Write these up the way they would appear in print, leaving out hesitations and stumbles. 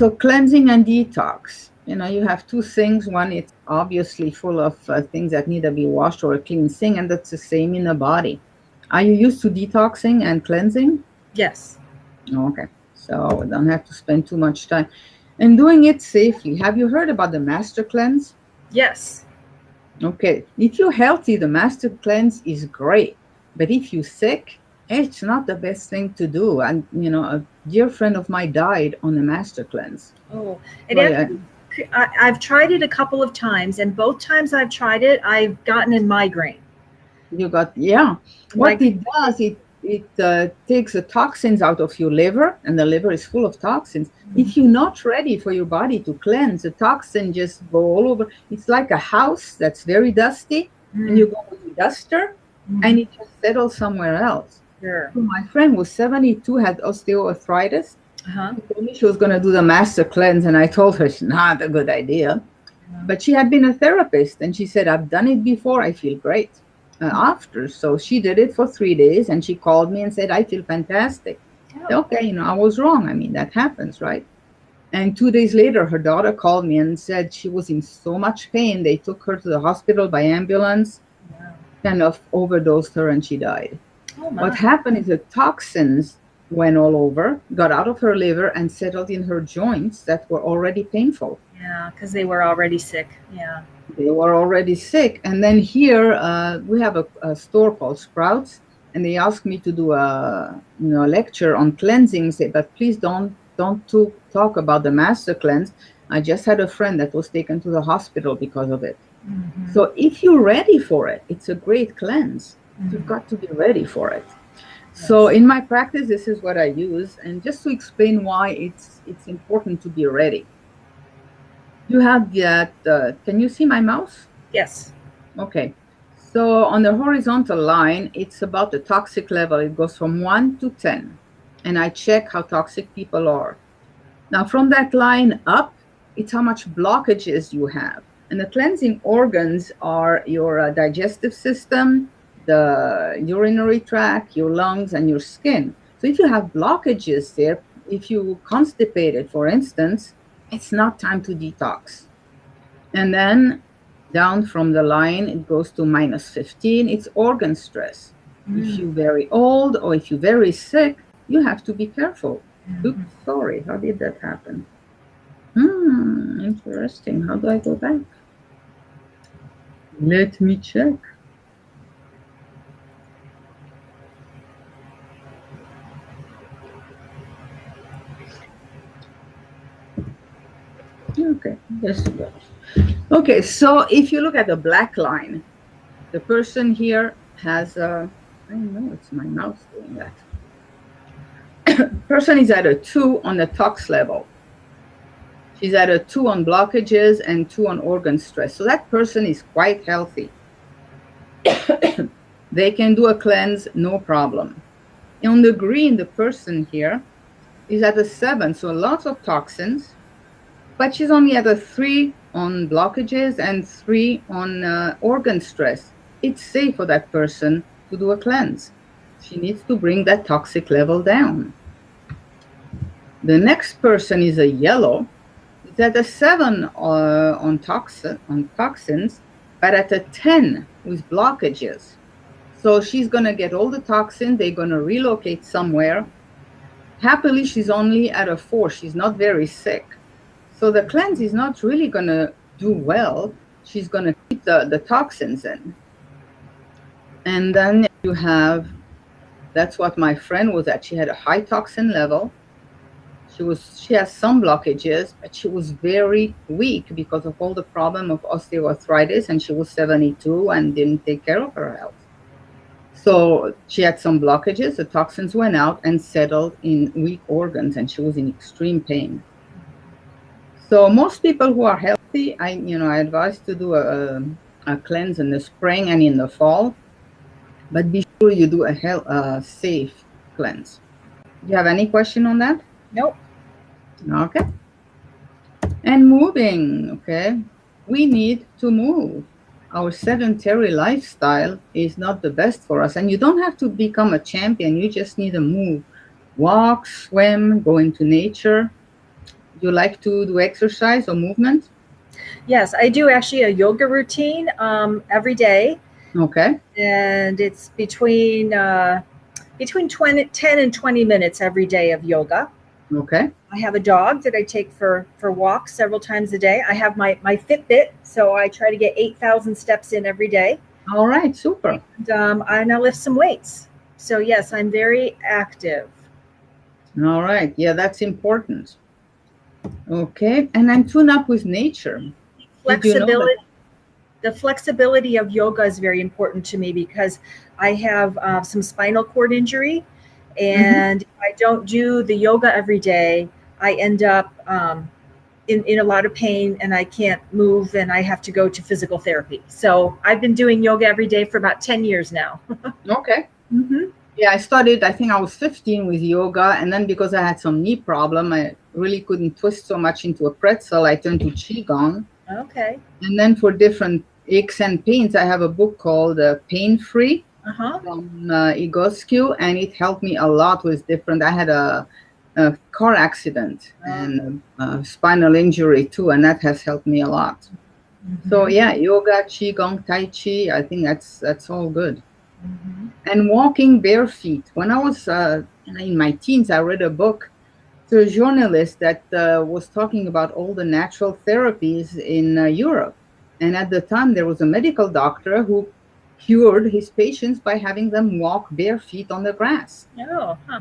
So cleansing and detox. You have two things. One, it's obviously full of things that need to be washed or a cleansing, and that's the same in the body. Are you used to detoxing and cleansing? Yes. Okay, so we don't have to spend too much time. And doing it safely. Have you heard about the master cleanse? Yes. Okay, if you're healthy, the master cleanse is great. But if you're sick, it's not the best thing to do. And, a dear friend of mine died on the master cleanse. Oh, it So, yeah, actually, I've tried it a couple of times, and both times I've tried it, I've gotten a migraine. yeah. What Like, it does, it takes the toxins out of your liver, and the liver is full of toxins. If you're not ready for your body to cleanse, the toxin just go all over. It's like a house that's very dusty, and you go with a duster, and it just settles somewhere else. sure. So my friend was 72, had osteoarthritis. Uh-huh. She told me she was going to do the master cleanse, and I told her it's not a good idea. But she had been a therapist, and she said, I've done it before. I feel great after. So she did it for 3 days, and she called me and said, I feel fantastic. Oh, Okay, I was wrong. I mean, that happens, right? And 2 days later, her daughter called me and said she was in so much pain. They took her to the hospital by ambulance, wow. kind of overdosed her, and she died. Oh What my. happened is the toxins went all over, got out of her liver, and settled in her joints that were already painful. Yeah, because they were already sick. Yeah. They were already sick. And then here we have a store called Sprouts, and they asked me to do a lecture on cleansing. Say, but please don't talk about the master cleanse. I just had a friend that was taken to the hospital because of it. So if you're ready for it, it's a great cleanse. You've got to be ready for it. So in my practice, this is what I use. And just to explain why it's important to be ready. You have that, can you see my mouse? Yes. Okay. So on the horizontal line, it's about the toxic level. It goes from 1 to 10. And I check how toxic people are. Now from that line up, it's how much blockages you have. And the cleansing organs are your digestive system, the urinary tract, your lungs, and your skin. So if you have blockages there, if you constipated, for instance, it's not time to detox. And then down from the line, it goes to -15. It's organ stress. If you're very old or if you're very sick, you have to be careful. Oops, sorry, how did that happen? Interesting. How do I go back? Let me check. Okay, yes, it goes. Okay, so if you look at the black line, the person here has I don't know, it's my mouse doing that. Person is at a 2 on the tox level. She's at a 2 on blockages and 2 on organ stress. So that person is quite healthy. They can do a cleanse, no problem. On the green, the person here is at a 7, so lots of toxins, but she's only at a 3 on blockages and 3 on organ stress. It's safe for that person to do a cleanse. She needs to bring that toxic level down. The next person is a yellow. It's at a 7 on toxins, but at a 10 with blockages. So she's going to get all the toxin. They're going to relocate somewhere. Happily, she's only at a 4. She's not very sick. So the cleanse is not really going to do well. She's going to keep the toxins in. And then you have, that's what my friend was at. She had a high toxin level. She has some blockages, but she was very weak because of all the problem of osteoarthritis, and she was 72 and didn't take care of her health. So she had some blockages, the toxins went out and settled in weak organs, and she was in extreme pain. So most people who are healthy, I advise to do a cleanse in the spring and in the fall, but be sure you do a safe cleanse. Do you have any question on that? Nope. Okay. And moving, okay? We need to move. Our sedentary lifestyle is not the best for us. And you don't have to become a champion. You just need to move. Walk, swim, go into nature. You like to do exercise or movement? Yes, I do actually a yoga routine every day, Okay. and it's between 20, 10 and 20 minutes every day of yoga. Okay. I have a dog that I take for walks several times a day. I have my Fitbit, so I try to get 8,000 steps in every day. All right. Super. I now lift some weights. So yes, I'm very active. All right. Yeah, that's important. Okay. And I'm tuned up with nature. Did you know that? Flexibility. The flexibility of yoga is very important to me because I have some spinal cord injury, Mhm. and if I don't do the yoga every day, I end up in a lot of pain and I can't move and I have to go to physical therapy. So I've been doing yoga every day for about 10 years now. Okay. Hmm. Yeah, I started, I think I was 15 with yoga. And then because I had some knee problem, I really couldn't twist so much into a pretzel. I turned to Qigong. Okay. And then for different aches and pains, I have a book called Pain Free Uh huh. from Egoscue, and it helped me a lot with different. I had a car accident and a spinal injury too, and that has helped me a lot. So Mm-hmm. yeah, yoga, qigong, tai chi. I think that's all good. Mm-hmm. And walking bare feet. When I was in my teens, I read a book to a journalist that was talking about all the natural therapies in Europe. And at the time, there was a medical doctor who cured his patients by having them walk bare feet on the grass. Oh, huh.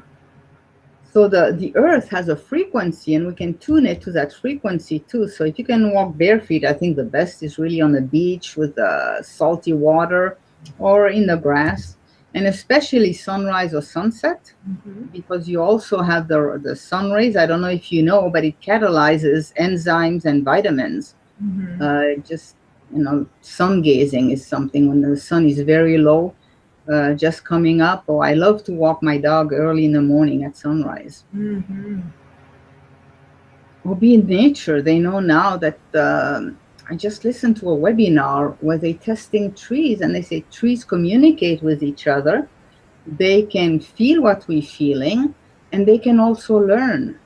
So the earth has a frequency and we can tune it to that frequency too. So if you can walk bare feet, I think the best is really on the beach with salty water or in the grass, and especially sunrise or sunset, Mm-hmm. because you also have the sun rays. I don't know if you know, but it catalyzes enzymes and vitamins. Mm-hmm. Just sun gazing is something when the sun is very low, just coming up. Or I love to walk my dog early in the morning at sunrise. Mm-hmm. Or be in nature. They know now that I just listened to a webinar where they testing trees, and they say trees communicate with each other. They can feel what we're feeling, and they can also learn.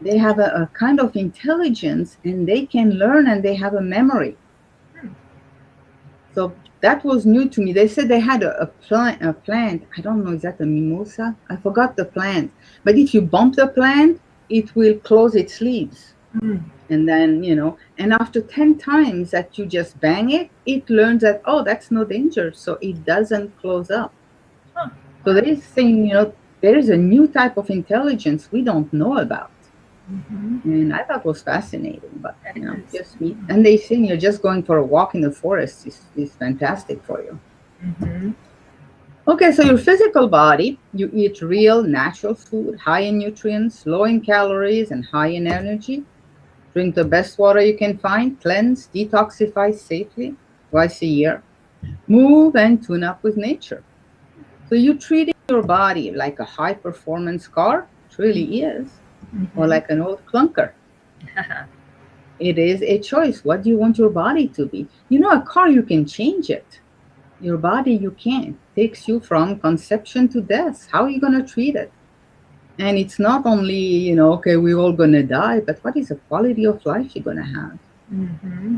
They have a kind of intelligence, and they can learn, and they have a memory. So that was new to me. They said they had a plant. I don't know, is that a mimosa? I forgot the plant. But if you bump the plant, it will close its leaves. Mm-hmm. And then, and after 10 times that you just bang it, it learns that, oh, that's no danger. So it doesn't close up. Huh. So Wow. there is saying, there is a new type of intelligence we don't know about. Mm-hmm. And I thought was fascinating, but That is. just me. And they say just going for a walk in the forest is fantastic for you. Mm-hmm. Okay, so your physical body, you eat real, natural food, high in nutrients, low in calories, and high in energy. Drink the best water you can find, cleanse, detoxify safely twice a year. Move and tune up with nature. So you treating your body like a high performance car, it really is, or Mm-hmm. like an old clunker. It is a choice. What do you want your body to be? A car, you can change it. Your body, you can't. Takes you from conception to death. How are you going to treat it? And it's not only, okay, we're all going to die, but what is the quality of life you're going to have? Mm-hmm.